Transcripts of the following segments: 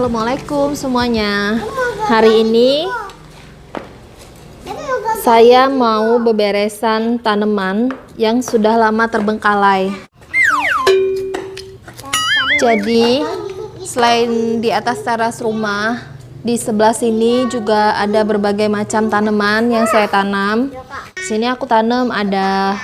Assalamualaikum semuanya. Hari ini saya mau beberesan tanaman yang sudah lama terbengkalai. Jadi selain di atas teras rumah, di sebelah sini juga ada berbagai macam tanaman yang saya tanam. Di sini aku tanam ada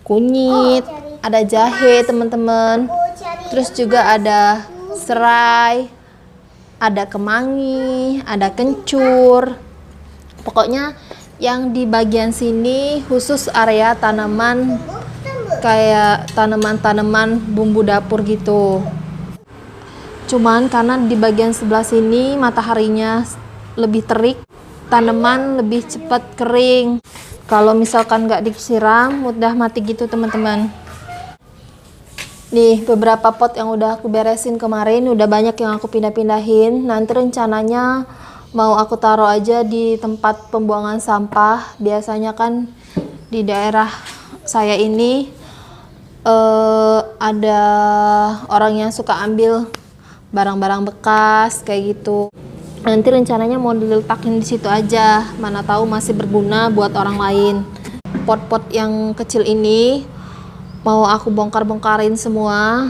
kunyit, ada jahe teman-teman. Terus juga ada serai, ada kemangi, ada kencur. Pokoknya yang di bagian sini khusus area tanaman kayak tanaman-tanaman bumbu dapur gitu. Cuman karena di bagian sebelah sini mataharinya lebih terik, tanaman lebih cepat kering. Kalau misalkan nggak disiram, mudah mati gitu teman-teman. Nih beberapa pot yang udah aku beresin kemarin, udah banyak yang aku pindah-pindahin. Nanti rencananya mau aku taruh aja di tempat pembuangan sampah. Biasanya kan di daerah saya ini ada orang yang suka ambil barang-barang bekas kayak gitu. Nanti rencananya mau diletakin di situ aja, mana tahu masih berguna buat orang lain. Pot-pot yang kecil ini mau aku bongkar-bongkarin semua.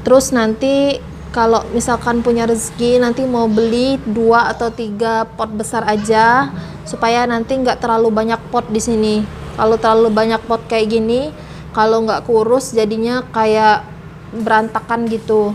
Terus nanti kalau misalkan punya rezeki, nanti mau beli 2 atau 3 pot besar aja supaya nanti nggak terlalu banyak pot di sini. Kalau terlalu banyak pot kayak gini, kalau nggak kurus jadinya kayak berantakan gitu.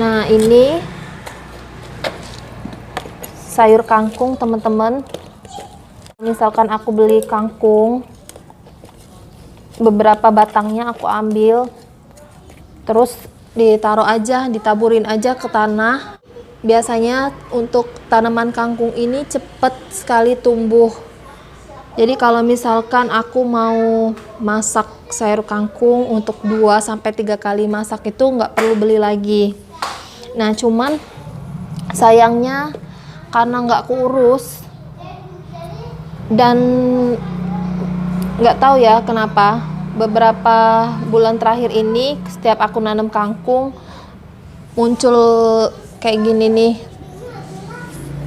Nah ini sayur kangkung teman-teman. Misalkan aku beli kangkung, beberapa batangnya aku ambil, terus ditaruh aja, ditaburin aja ke tanah. Biasanya untuk tanaman kangkung ini cepet sekali tumbuh. Jadi kalau misalkan aku mau masak sayur kangkung untuk 2-3 kali masak itu nggak perlu beli lagi. Nah cuman sayangnya karena nggak kurus dan nggak tahu ya kenapa beberapa bulan terakhir ini setiap aku nanam kangkung muncul kayak gini nih.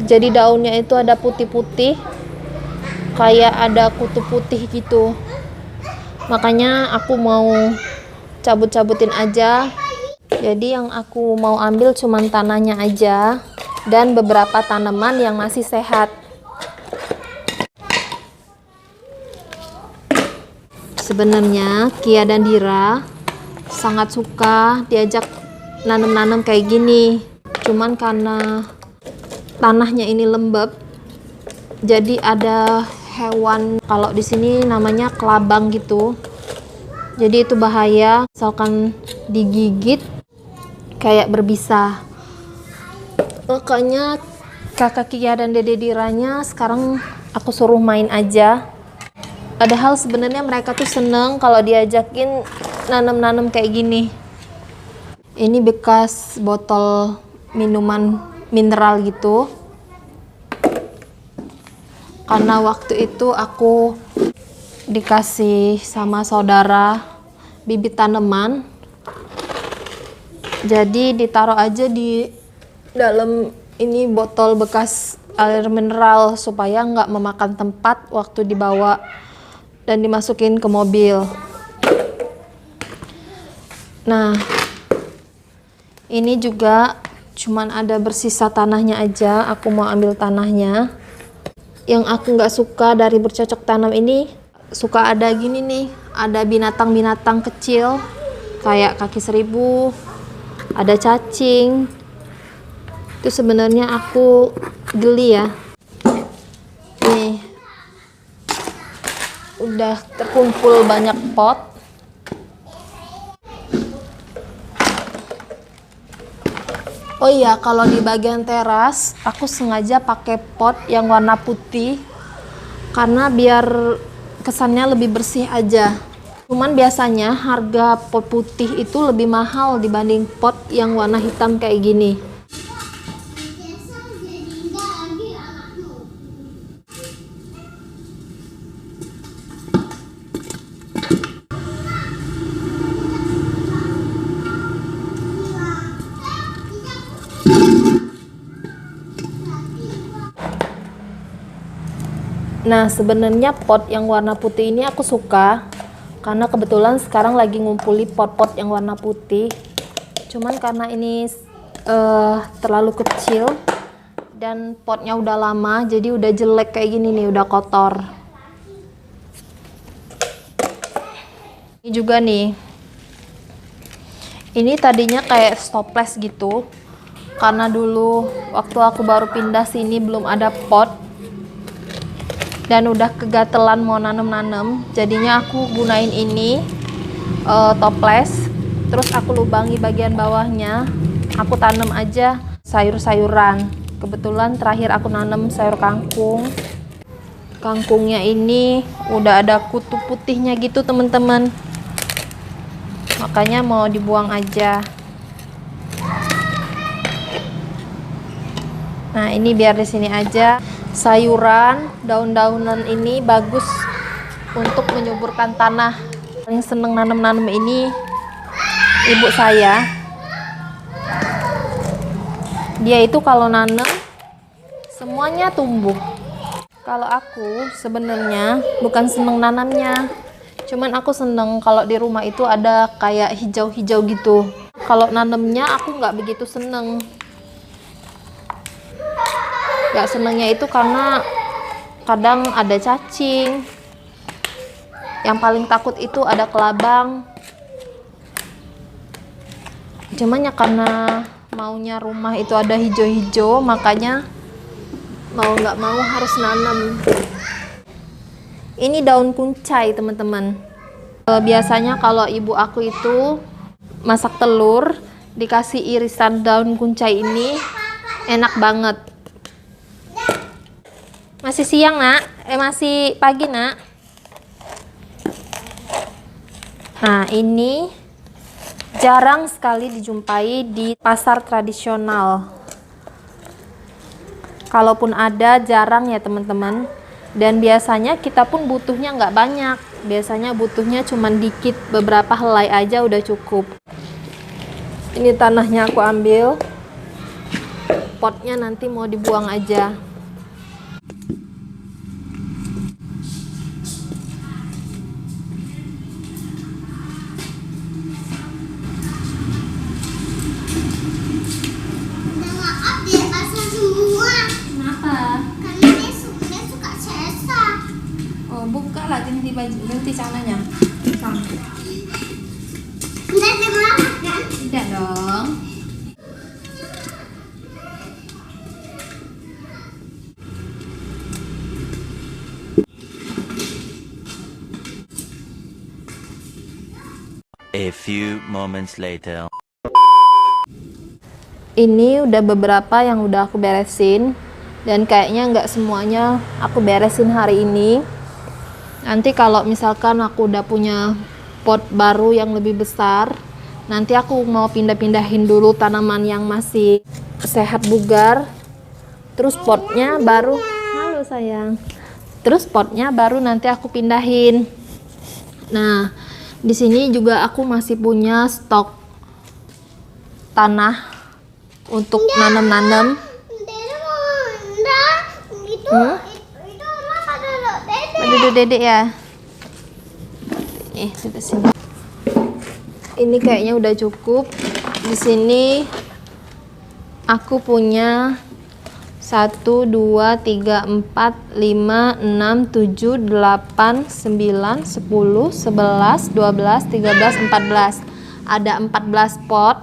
Jadi daunnya itu ada putih-putih, kayak ada kutu putih gitu. Makanya aku mau cabut-cabutin aja. Jadi yang aku mau ambil cuman tanahnya aja dan beberapa tanaman yang masih sehat. Sebenarnya Kia dan Dira sangat suka diajak nanam-nanam kayak gini. Cuman karena tanahnya ini lembab, jadi ada hewan, kalau di sini namanya kelabang gitu. Jadi itu bahaya, misalkan digigit kayak berbisa. Makanya kakak Kia dan dede Diranya sekarang aku suruh main aja. Padahal sebenarnya mereka tuh seneng kalau diajakin nanam-nanam kayak gini. Ini bekas botol minuman mineral gitu. Karena waktu itu aku dikasih sama saudara bibit tanaman. Jadi ditaruh aja di dalam ini botol bekas air mineral supaya nggak memakan tempat waktu dibawa dan dimasukin ke mobil. Nah ini juga cuman ada bersisa tanahnya aja, aku mau ambil tanahnya. Yang aku nggak suka dari bercocok tanam ini, suka ada gini nih, ada binatang-binatang kecil kayak kaki seribu, ada cacing. Itu sebenarnya aku geli ya. Nih udah terkumpul banyak pot. Oh iya, kalau di bagian teras aku sengaja pakai pot yang warna putih karena biar kesannya lebih bersih aja. Cuman biasanya harga pot putih itu lebih mahal dibanding pot yang warna hitam kayak gini. Nah, sebenarnya pot yang warna putih ini aku suka karena kebetulan sekarang lagi ngumpuli pot-pot yang warna putih. Cuman karena ini terlalu kecil dan potnya udah lama, jadi udah jelek kayak gini nih, udah kotor. Ini juga nih. Ini tadinya kayak stopless gitu. Karena dulu waktu aku baru pindah sini belum ada pot. Dan udah kegatelan mau nanem-nanem, jadinya aku gunain ini toples. Terus aku lubangi bagian bawahnya, aku tanam aja sayur-sayuran. Kebetulan terakhir aku nanam sayur kangkung. Kangkungnya ini udah ada kutu putihnya gitu teman-teman, makanya mau dibuang aja. Nah, ini biar di sini aja. Sayuran, daun-daunan ini bagus untuk menyuburkan tanah. Yang seneng nanam-nanam ini ibu saya. Dia itu kalau nanam semuanya tumbuh. Kalau aku sebenarnya bukan seneng nanamnya, cuman aku seneng kalau di rumah itu ada kayak hijau-hijau gitu. Kalau nanamnya aku nggak begitu seneng. Gak senengnya itu karena kadang ada cacing. Yang paling takut itu ada kelabang. Cuman ya karena maunya rumah itu ada hijau-hijau, makanya mau nggak mau harus nanam. Ini daun kuncai teman-teman. Biasanya kalau ibu aku itu masak telur dikasih irisan daun kuncai ini, enak banget. Masih siang nak? Masih pagi nak? Nah, ini jarang sekali dijumpai di pasar tradisional. Kalaupun ada, jarang ya teman-teman. Dan biasanya kita pun butuhnya nggak banyak. Biasanya butuhnya cuma dikit, beberapa helai aja udah cukup. Ini tanahnya aku ambil. Potnya nanti mau dibuang aja. Buka lah ganti baju, ganti celananya. Tidak dong. A few moments later. Ini udah beberapa yang udah aku beresin, dan kayaknya nggak semuanya aku beresin hari ini. Nanti kalau misalkan aku udah punya pot baru yang lebih besar, nanti aku mau pindah-pindahin dulu tanaman yang masih sehat bugar. Terus potnya baru, halo sayang. Terus potnya baru nanti aku pindahin. Nah, di sini juga aku masih punya stok tanah untuk nanam-nanam. Duduk dedek ya. Duduk sini. Ini kayaknya udah cukup. Di sini aku punya 1, 2, 3, 4, 5, 6, 7, 8, 9, 10, 11, 12, 13, 14. Ada 14 pot.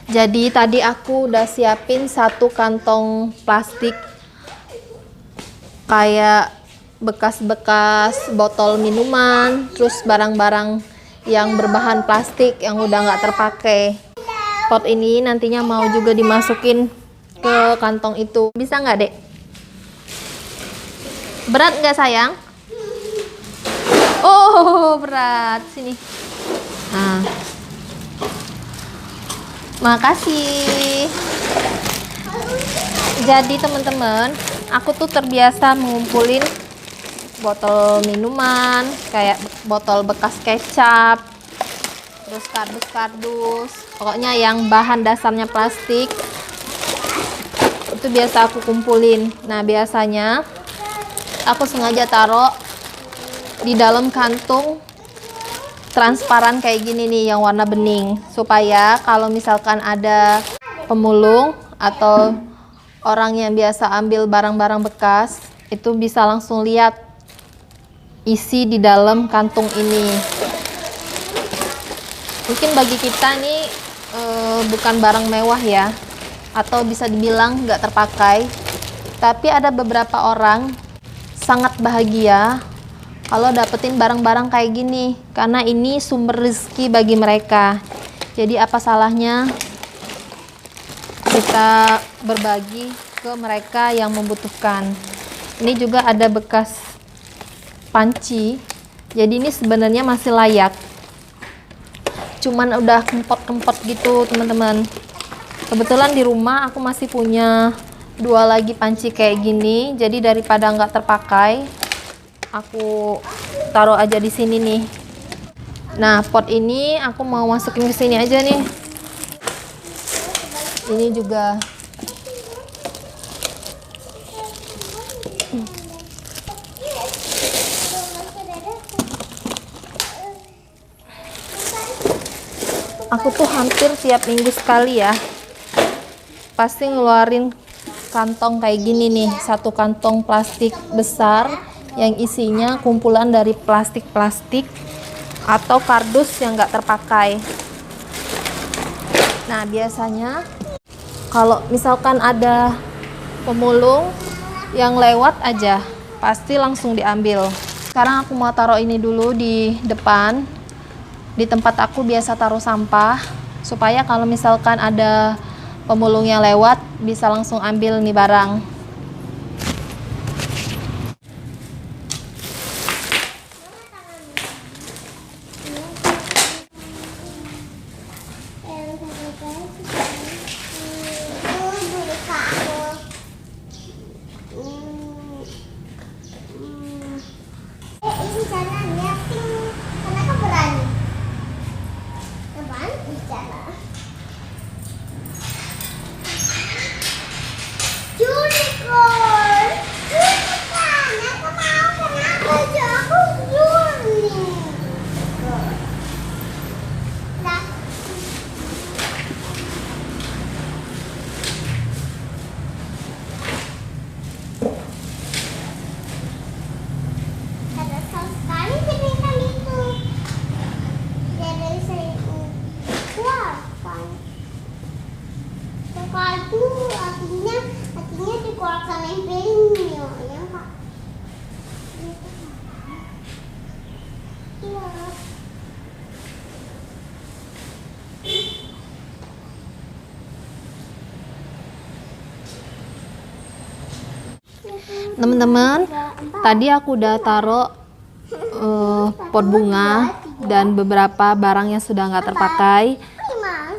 Jadi tadi aku udah siapin satu kantong plastik kayak bekas-bekas botol minuman, terus barang-barang yang berbahan plastik yang udah nggak terpakai. Pot ini nantinya mau juga dimasukin ke kantong itu. Bisa nggak dek? Berat nggak sayang? Oh berat, sini. Nah, makasih. Jadi teman-teman, aku tuh terbiasa mengumpulin botol minuman, kayak botol bekas kecap, terus kardus-kardus, pokoknya yang bahan dasarnya plastik, itu biasa aku kumpulin. Nah biasanya aku sengaja taruh di dalam kantung transparan kayak gini nih yang warna bening, supaya kalau misalkan ada pemulung atau orang yang biasa ambil barang-barang bekas itu bisa langsung lihat isi di dalam kantung ini. Mungkin bagi kita nih bukan barang mewah ya, atau bisa dibilang nggak terpakai, tapi ada beberapa orang sangat bahagia kalau dapetin barang-barang kayak gini, karena ini sumber rezeki bagi mereka. Jadi apa salahnya kita berbagi ke mereka yang membutuhkan. Ini juga ada bekas panci, jadi ini sebenarnya masih layak, cuman udah kempot-kempot gitu teman-teman. Kebetulan di rumah aku masih punya 2 lagi panci kayak gini, jadi daripada nggak terpakai, aku taruh aja di sini nih. Nah, pot ini aku mau masukin ke sini aja nih. Ini juga aku tuh hampir tiap minggu sekali ya pasti ngeluarin kantong kayak gini nih, satu kantong plastik besar yang isinya kumpulan dari plastik-plastik atau kardus yang nggak terpakai. Nah, biasanya kalau misalkan ada pemulung yang lewat aja pasti langsung diambil. Sekarang aku mau taruh ini dulu di depan, di tempat aku biasa taruh sampah, supaya kalau misalkan ada pemulung yang lewat bisa langsung ambil nih barang. Artinya dikeluarkan lempengnya ya Kak. Iya. Teman-teman, tadi aku udah taruh pot bunga dan beberapa barang yang sudah nggak terpakai.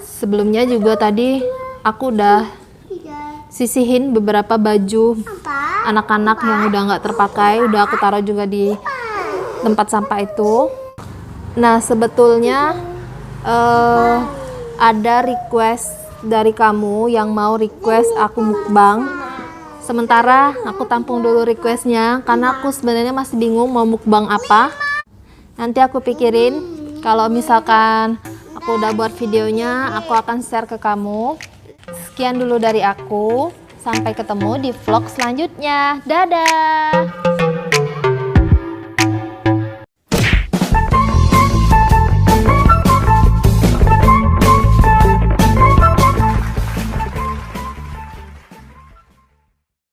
Sebelumnya juga tadi aku udah sisihin beberapa baju anak-anak yang udah nggak terpakai, udah aku taruh juga di tempat sampah itu. Nah, sebetulnya ada request dari kamu yang mau request aku mukbang. Sementara aku tampung dulu requestnya karena aku sebenarnya masih bingung mau mukbang apa. Nanti aku pikirin, kalau misalkan aku udah buat videonya, aku akan share ke kamu. Sekian dulu dari aku, sampai ketemu di vlog selanjutnya. Dadah!